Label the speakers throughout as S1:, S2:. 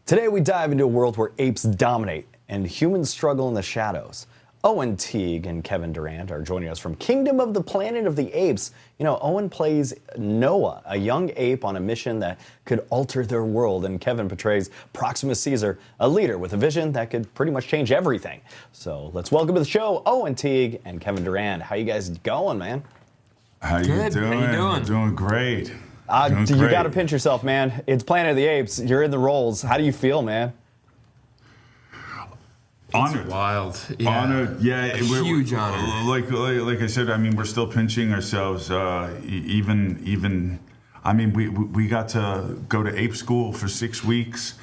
S1: Today we dive into a world where apes dominate and humans struggle in the shadows. Owen Teague and Kevin Durand are joining us from Kingdom of the Planet of the Apes. You know, Owen plays Noah, a young ape on a mission that could alter their world, and Kevin portrays Proximus Caesar, a leader with a vision that could pretty much change everything. So let's welcome to the show Owen Teague and Kevin Durand. How you guys going, man?
S2: How you
S3: Good.
S2: doing?
S3: How you doing?
S2: Doing great.
S1: You got to pinch yourself, man. It's Planet of the Apes. You're in the roles. How do you feel, man?
S2: Honored.
S3: It's wild. Yeah.
S2: Honored. Yeah.
S3: Huge honor.
S2: Like I said, I mean, we're still pinching ourselves. Even. I mean, we got to go to ape school for 6 weeks.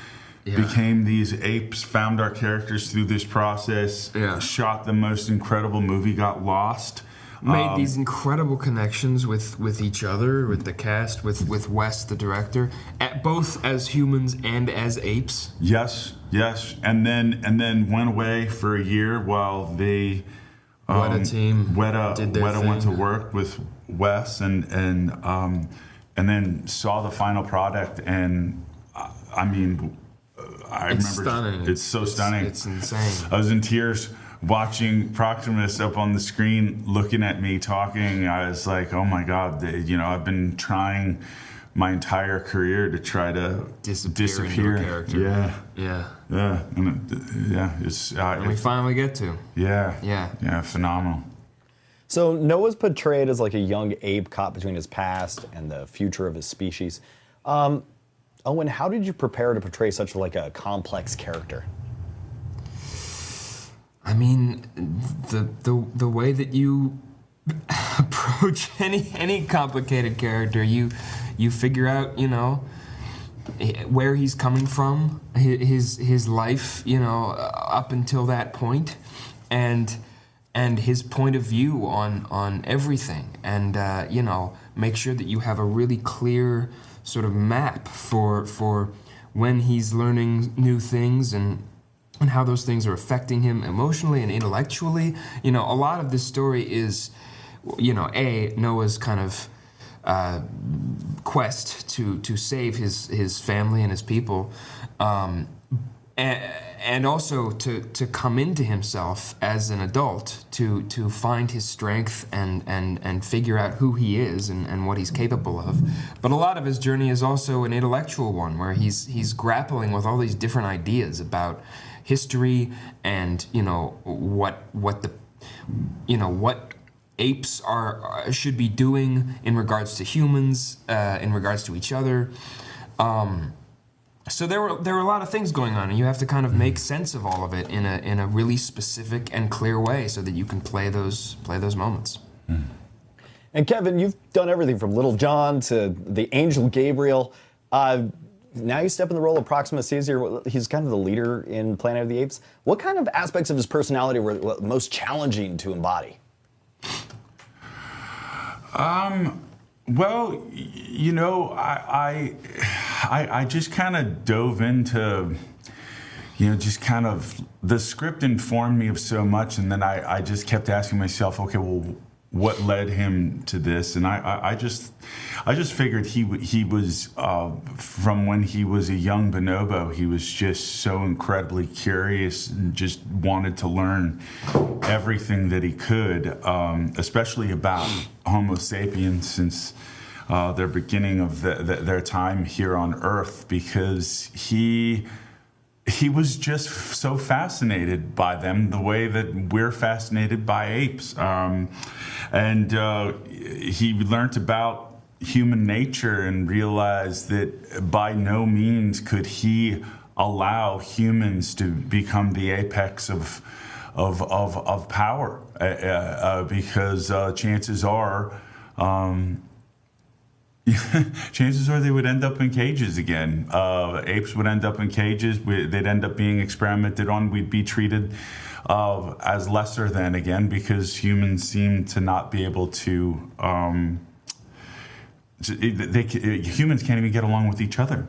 S3: Yeah.
S2: Became these apes. Found our characters through this process.
S3: Yeah.
S2: Shot the most incredible movie. Got lost.
S3: Made these incredible connections with each other, with the cast, with Wes, the director, both as humans and as apes.
S2: Yes, and then went away for a year while they
S3: Weta team did their
S2: Weta went to
S3: thing.
S2: work with Wes and then saw the final product, and I mean, I
S3: It's
S2: remember
S3: stunning.
S2: it's so stunning.
S3: It's insane.
S2: I was in tears watching Proximus up on the screen, looking at me talking. I was like, oh my God, I've been trying my entire career to try to
S3: Disappear into a character.
S2: Yeah.
S3: Yeah.
S2: It's
S3: And we finally get to.
S2: yeah, phenomenal.
S1: So Noah's portrayed as like a young ape caught between his past and the future of his species. Owen, how did you prepare to portray such like a complex character?
S3: I mean, the way that you approach any complicated character, you figure out, where he's coming from, his life, up until that point, and his point of view on everything, and make sure that you have a really clear sort of map for when he's learning new things and how those things are affecting him emotionally and intellectually. A lot of this story is, Noah's kind of quest to save his family and his people, and also to come into himself as an adult, to find his strength and figure out who he is and what he's capable of. But a lot of his journey is also an intellectual one, where he's grappling with all these different ideas about history and what apes should be doing in regards to humans, in regards to each other. So there were a lot of things going on, and you have to kind of make sense of all of it in a really specific and clear way, so that you can play those moments.
S1: And Kevin, you've done everything from Little John to the Angel Gabriel. Now you step in the role of Proximus Caesar. He's kind of the leader in Planet of the Apes. What kind of aspects of his personality were most challenging to embody?
S2: Well, I just kind of dove into, just kind of, the script informed me of so much, and then I just kept asking myself, okay, well, what led him to this? And I just figured he was, from when he was a young bonobo, he was just so incredibly curious and just wanted to learn everything that he could, especially about Homo sapiens since their beginning of their time here on Earth, because he was just so fascinated by them, the way that we're fascinated by apes. And he learned about human nature and realized that by no means could he allow humans to become the apex of power, because chances are they would end up in cages again. Apes would end up in cages. They'd end up being experimented on. We'd be treated as lesser than again, because humans seem to not be able to. Humans can't even get along with each other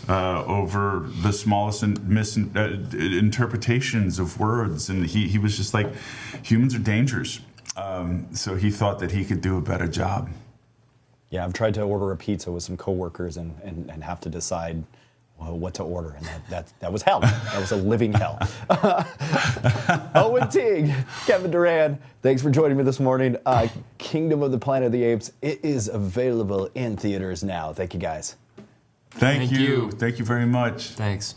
S2: over the smallest misinterpretations of words. And he was just like, humans are dangerous. So he thought that he could do a better job.
S1: Yeah, I've tried to order a pizza with some coworkers and have to decide what to order, and that was hell. That was a living hell. Owen Teague, Kevin Durand, thanks for joining me this morning. Kingdom of the Planet of the Apes, it is available in theaters now. Thank you, guys.
S2: Thank you. Thank you very much.
S3: Thanks.